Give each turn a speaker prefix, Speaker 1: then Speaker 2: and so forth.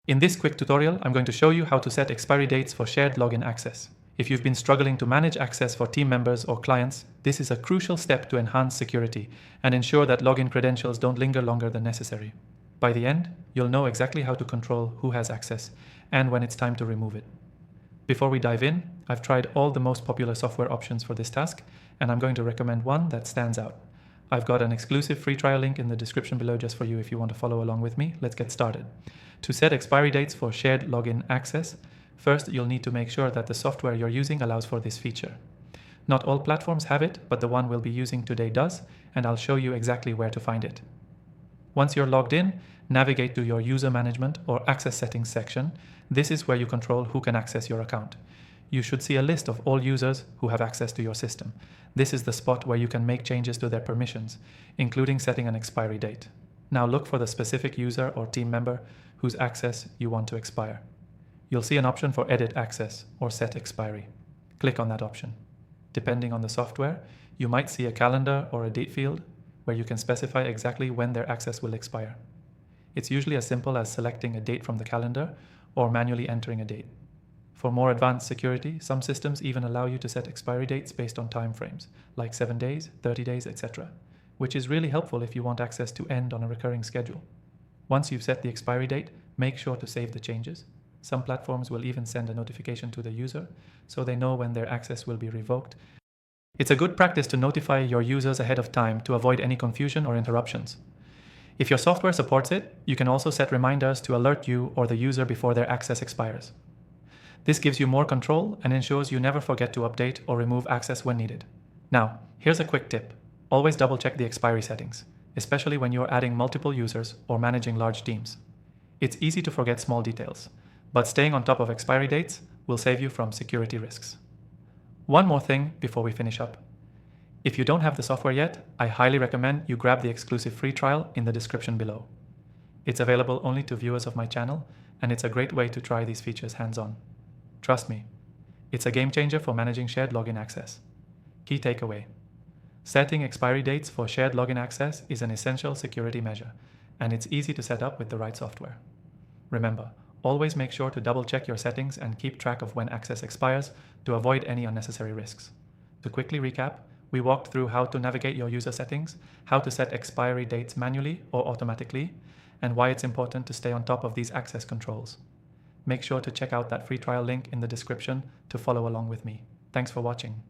Speaker 1: In this quick tutorial, I'm going to show you how to set expiry dates for shared login access. If you've been struggling to manage access for team members or clients, this is a crucial step to enhance security and ensure that login credentials don't linger longer than necessary. By the end, you'll know exactly how to control who has access and when it's time to remove it. Before we dive in, I've tried all the most popular software options for this task, and I'm going to recommend one that stands out. I've got an exclusive free trial link in the description below just for you if you want to follow along with me. Let's get started. To set expiry dates for shared login access, first you'll need to make sure that the software you're using allows for this feature. Not all platforms have it, but the one we'll be using today does, and I'll show you exactly where to find it. Once you're logged in, navigate to your user management or access settings section. This is where you control who can access your account. You should see a list of all users who have access to your system. This is the spot where you can make changes to their permissions, including setting an expiry date. Now look for the specific user or team member whose access you want to expire. You'll see an option for Edit Access or Set Expiry. Click on that option. Depending on the software, you might see a calendar or a date field where you can specify exactly when their access will expire. It's usually as simple as selecting a date from the calendar or manually entering a date. For more advanced security, some systems even allow you to set expiry dates based on time frames, like 7 days, 30 days, etc., which is really helpful if you want access to end on a recurring schedule. Once you've set the expiry date, make sure to save the changes. Some platforms will even send a notification to the user so they know when their access will be revoked. It's a good practice to notify your users ahead of time to avoid any confusion or interruptions. If your software supports it, you can also set reminders to alert you or the user before their access expires. This gives you more control and ensures you never forget to update or remove access when needed. Now, here's a quick tip. Always double-check the expiry settings, especially when you're adding multiple users or managing large teams. It's easy to forget small details, but staying on top of expiry dates will save you from security risks. One more thing before we finish up. If you don't have the software yet, I highly recommend you grab the exclusive free trial in the description below. It's available only to viewers of my channel, and it's a great way to try these features hands-on. Trust me, it's a game changer for managing shared login access. Key takeaway: setting expiry dates for shared login access is an essential security measure, and it's easy to set up with the right software. Remember, always make sure to double-check your settings and keep track of when access expires to avoid any unnecessary risks. To quickly recap, we walked through how to navigate your user settings, how to set expiry dates manually or automatically, and why it's important to stay on top of these access controls. Make sure to check out that free trial link in the description to follow along with me. Thanks for watching.